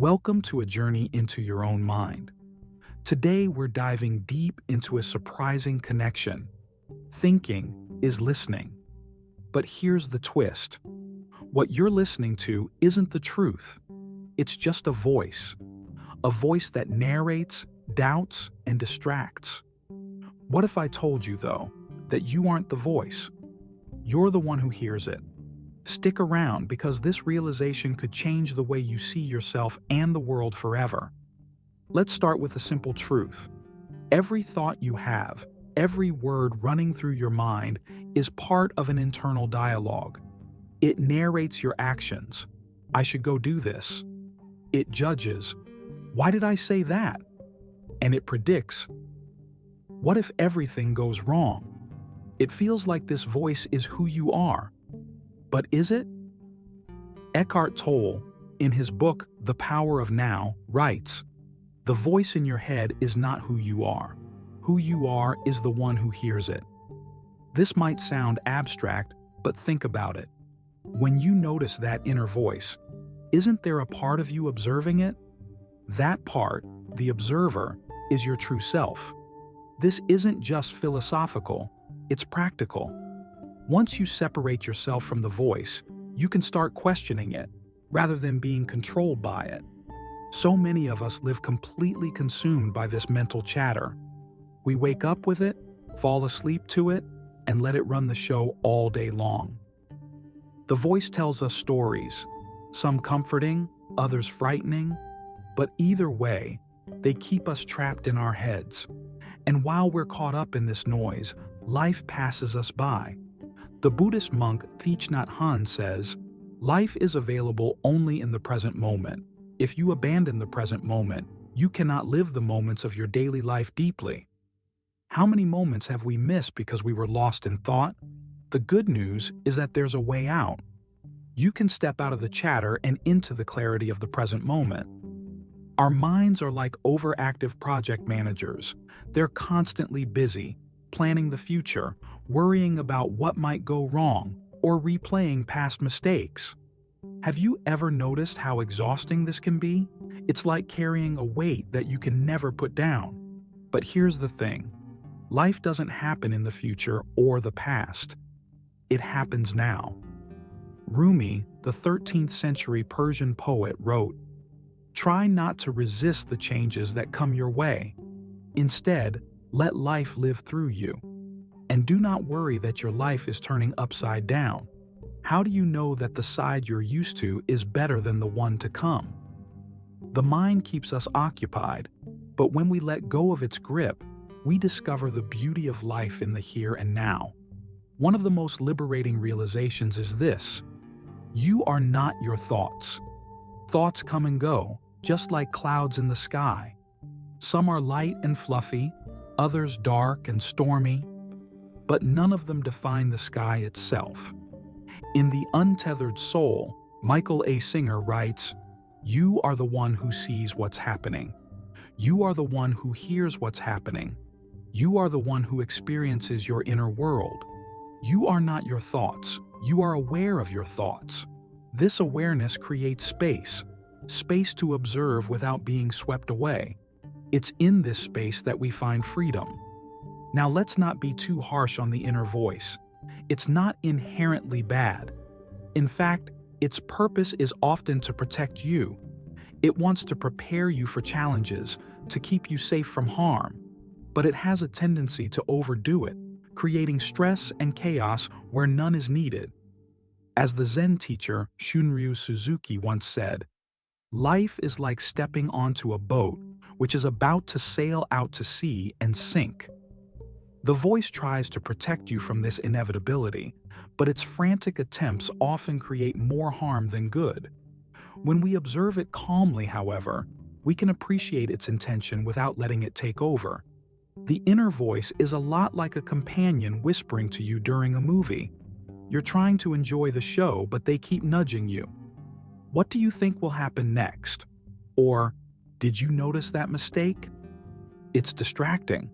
Welcome to a journey into your own mind. Today we're diving deep into a surprising connection. Thinking is listening. But here's the twist. What you're listening to isn't the truth. It's just a voice that narrates, doubts, and distracts. What if I told you, though, that you aren't the voice? You're the one who hears it. Stick around because this realization could change the way you see yourself and the world forever. Let's start with a simple truth. Every thought you have, every word running through your mind is part of an internal dialogue. It narrates your actions. I should go do this. It judges. Why did I say that? And it predicts. What if everything goes wrong? It feels like this voice is who you are. But is it? Eckhart Tolle, in his book The Power of Now, writes, "The voice in your head is not who you are. Who you are is the one who hears it." This might sound abstract, but think about it. When you notice that inner voice, isn't there a part of you observing it? That part, the observer, is your true self. This isn't just philosophical, it's practical. Once you separate yourself from the voice, you can start questioning it, rather than being controlled by it. So many of us live completely consumed by this mental chatter. We wake up with it, fall asleep to it, and let it run the show all day long. The voice tells us stories, some comforting, others frightening, but either way, they keep us trapped in our heads. And while we're caught up in this noise, life passes us by. The Buddhist monk Thich Nhat Hanh says, "Life is available only in the present moment. If you abandon the present moment, you cannot live the moments of your daily life deeply." How many moments have we missed because we were lost in thought? The good news is that there's a way out. You can step out of the chatter and into the clarity of the present moment. Our minds are like overactive project managers. They're constantly busy, planning the future, worrying about what might go wrong, or replaying past mistakes. Have you ever noticed how exhausting this can be? It's like carrying a weight that you can never put down. But here's the thing. Life doesn't happen in the future or the past. It happens now. Rumi, the 13th century Persian poet, wrote, "Try not to resist the changes that come your way. Instead, let life live through you. And do not worry that your life is turning upside down. How do you know that the side you're used to is better than the one to come?" The mind keeps us occupied, but when we let go of its grip, we discover the beauty of life in the here and now. One of the most liberating realizations is this: you are not your thoughts. Thoughts come and go, just like clouds in the sky. Some are light and fluffy, others dark and stormy, but none of them define the sky itself. In The Untethered Soul, Michael A. Singer writes, "You are the one who sees what's happening. You are the one who hears what's happening. You are the one who experiences your inner world. You are not your thoughts. You are aware of your thoughts. This awareness creates space to observe without being swept away. It's in this space that we find freedom." Now let's not be too harsh on the inner voice. It's not inherently bad. In fact, its purpose is often to protect you. It wants to prepare you for challenges, to keep you safe from harm. But it has a tendency to overdo it, creating stress and chaos where none is needed. As the Zen teacher Shunryu Suzuki once said, "Life is like stepping onto a boat which is about to sail out to sea and sink." The voice tries to protect you from this inevitability, but its frantic attempts often create more harm than good. When we observe it calmly, however, we can appreciate its intention without letting it take over. The inner voice is a lot like a companion whispering to you during a movie. You're trying to enjoy the show, but they keep nudging you. "What do you think will happen next?" Or, "Did you notice that mistake?" It's distracting.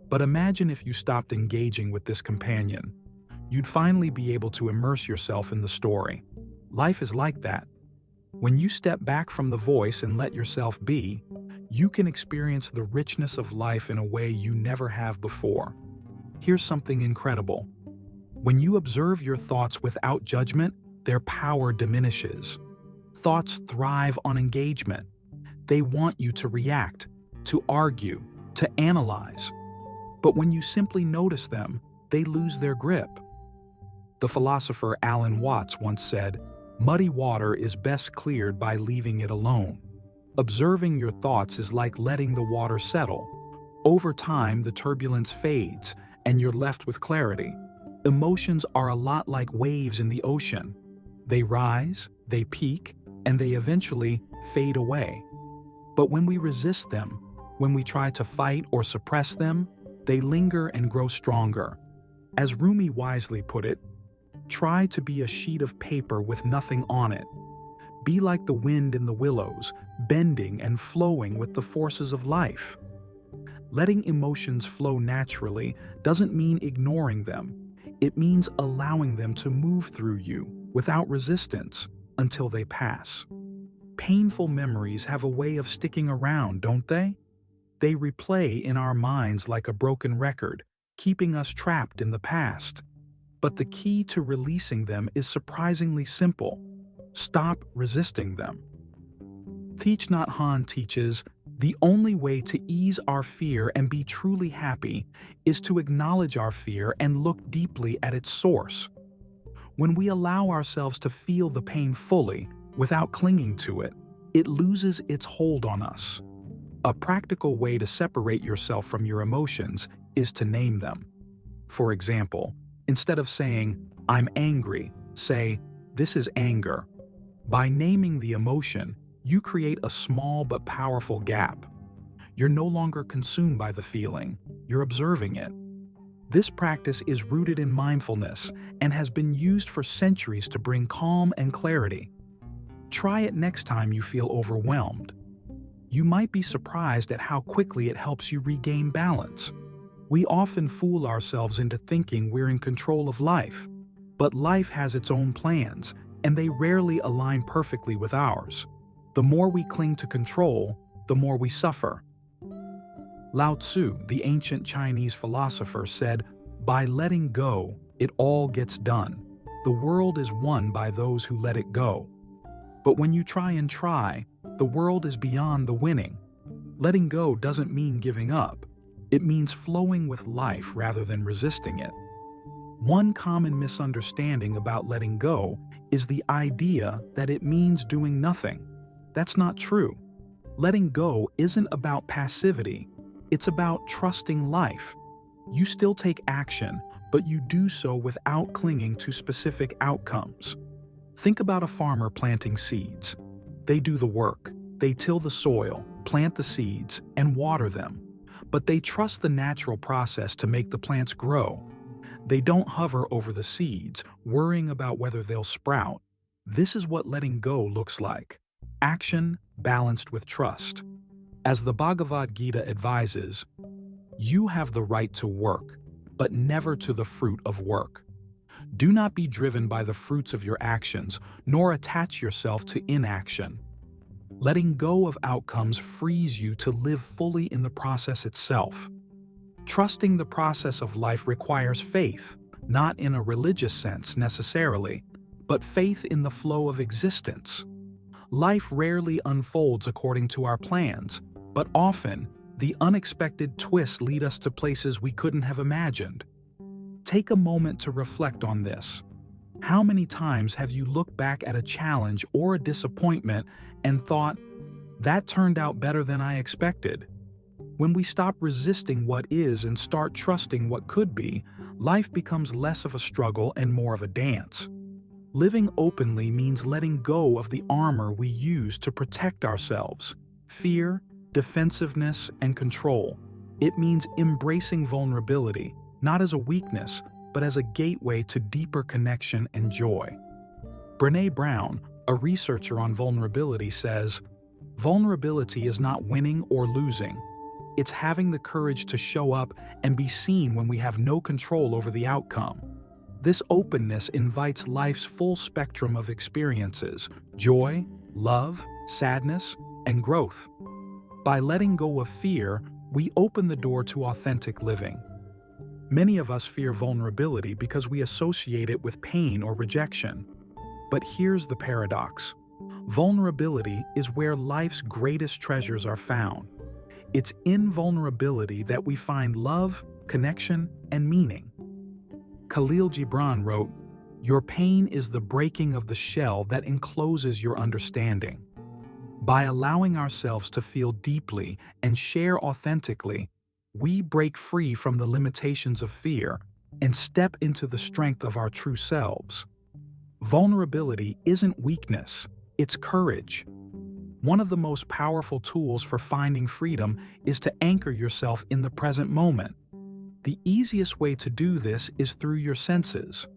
But imagine if you stopped engaging with this companion. You'd finally be able to immerse yourself in the story. Life is like that. When you step back from the voice and let yourself be, you can experience the richness of life in a way you never have before. Here's something incredible. When you observe your thoughts without judgment, their power diminishes. Thoughts thrive on engagement. They want you to react, to argue, to analyze. But when you simply notice them, they lose their grip. The philosopher Alan Watts once said, "Muddy water is best cleared by leaving it alone." Observing your thoughts is like letting the water settle. Over time, the turbulence fades, and you're left with clarity. Emotions are a lot like waves in the ocean. They rise, they peak, and they eventually fade away. But when we resist them, when we try to fight or suppress them, they linger and grow stronger. As Rumi wisely put it, try to be a sheet of paper with nothing on it. Be like the wind in the willows, bending and flowing with the forces of life. Letting emotions flow naturally doesn't mean ignoring them. It means allowing them to move through you without resistance until they pass. Painful memories have a way of sticking around, don't they? They replay in our minds like a broken record, keeping us trapped in the past. But the key to releasing them is surprisingly simple. Stop resisting them. Thich Nhat Hanh teaches, the only way to ease our fear and be truly happy is to acknowledge our fear and look deeply at its source. When we allow ourselves to feel the pain fully, without clinging to it, it loses its hold on us. A practical way to separate yourself from your emotions is to name them. For example, instead of saying, "I'm angry," say, "This is anger." By naming the emotion, you create a small but powerful gap. You're no longer consumed by the feeling, you're observing it. This practice is rooted in mindfulness and has been used for centuries to bring calm and clarity. Try it next time you feel overwhelmed. You might be surprised at how quickly it helps you regain balance. We often fool ourselves into thinking we're in control of life, but life has its own plans, and they rarely align perfectly with ours. The more we cling to control, the more we suffer. Lao Tzu, the ancient Chinese philosopher, said, "By letting go, it all gets done. The world is won by those who let it go." But when you try, the world is beyond the winning. Letting go doesn't mean giving up. It means flowing with life rather than resisting it. One common misunderstanding about letting go is the idea that it means doing nothing. That's not true. Letting go isn't about passivity. It's about trusting life. You still take action, but you do so without clinging to specific outcomes. Think about a farmer planting seeds. They do the work. They till the soil, plant the seeds, and water them. But they trust the natural process to make the plants grow. They don't hover over the seeds, worrying about whether they'll sprout. This is what letting go looks like. Action balanced with trust. As the Bhagavad Gita advises, you have the right to work, but never to the fruit of work. Do not be driven by the fruits of your actions, nor attach yourself to inaction. Letting go of outcomes frees you to live fully in the process itself. Trusting the process of life requires faith, not in a religious sense necessarily, but faith in the flow of existence. Life rarely unfolds according to our plans, but often, the unexpected twists lead us to places we couldn't have imagined. Take a moment to reflect on this. How many times have you looked back at a challenge or a disappointment and thought, "That turned out better than I expected"? When we stop resisting what is and start trusting what could be, life becomes less of a struggle and more of a dance. Living openly means letting go of the armor we use to protect ourselves: fear, defensiveness, and control. It means embracing vulnerability, not as a weakness, but as a gateway to deeper connection and joy. Brené Brown, a researcher on vulnerability, says, "Vulnerability is not winning or losing. It's having the courage to show up and be seen when we have no control over the outcome." This openness invites life's full spectrum of experiences: joy, love, sadness, and growth. By letting go of fear, we open the door to authentic living. Many of us fear vulnerability because we associate it with pain or rejection. But here's the paradox. Vulnerability is where life's greatest treasures are found. It's in vulnerability that we find love, connection, and meaning. Khalil Gibran wrote, "Your pain is the breaking of the shell that encloses your understanding." By allowing ourselves to feel deeply and share authentically, we break free from the limitations of fear and step into the strength of our true selves. Vulnerability isn't weakness, it's courage. One of the most powerful tools for finding freedom is to anchor yourself in the present moment. The easiest way to do this is through your senses.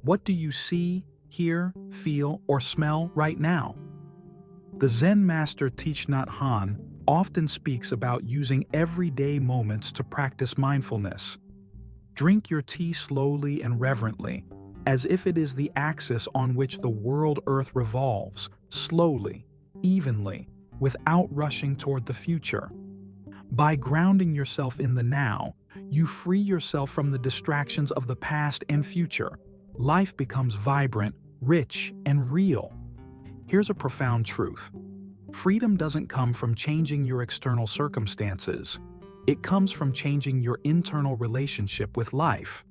What do you see, hear, feel, or smell right now? The Zen master Thich Nhat Hanh often speaks about using everyday moments to practice mindfulness. Drink your tea slowly and reverently, as if it is the axis on which the world Earth revolves, slowly, evenly, without rushing toward the future. By grounding yourself in the now, you free yourself from the distractions of the past and future. Life becomes vibrant, rich, and real. Here's a profound truth. Freedom doesn't come from changing your external circumstances. It comes from changing your internal relationship with life.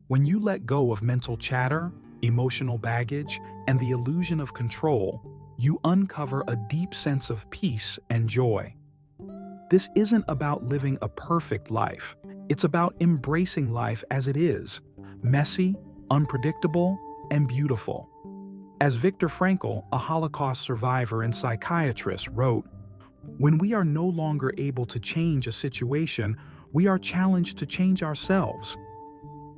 When you let go of mental chatter, emotional baggage, and the illusion of control, you uncover a deep sense of peace and joy. This isn't about living a perfect life. It's about embracing life as it is, messy, unpredictable, and beautiful. As Viktor Frankl, a Holocaust survivor and psychiatrist, wrote, "When we are no longer able to change a situation, we are challenged to change ourselves."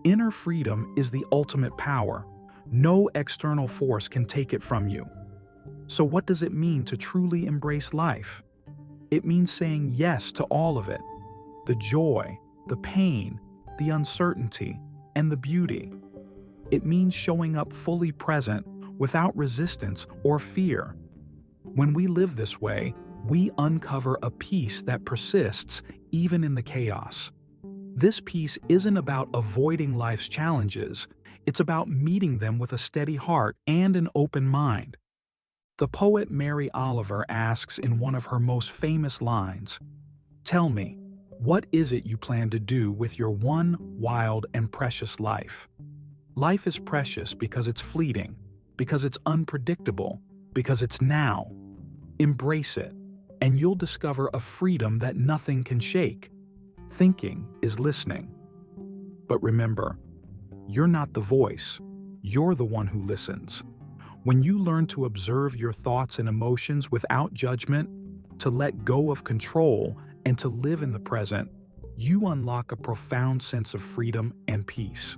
Inner freedom is the ultimate power. No external force can take it from you. So what does it mean to truly embrace life? It means saying yes to all of it. The joy, the pain, the uncertainty, and the beauty. It means showing up fully present without resistance or fear. When we live this way, we uncover a peace that persists even in the chaos. This peace isn't about avoiding life's challenges, it's about meeting them with a steady heart and an open mind. The poet Mary Oliver asks in one of her most famous lines, "Tell me, what is it you plan to do with your one wild and precious life?" Life is precious because it's fleeting, because it's unpredictable, because it's now. Embrace it, and you'll discover a freedom that nothing can shake. Thinking is listening. But remember, you're not the voice, you're the one who listens. When you learn to observe your thoughts and emotions without judgment, to let go of control, and to live in the present, you unlock a profound sense of freedom and peace.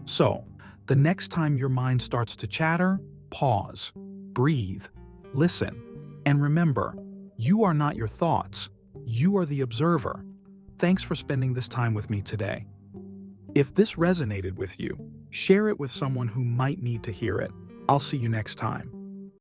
So, the next time your mind starts to chatter, pause, breathe, listen, and remember, you are not your thoughts, you are the observer. Thanks for spending this time with me today. If this resonated with you, share it with someone who might need to hear it. I'll see you next time.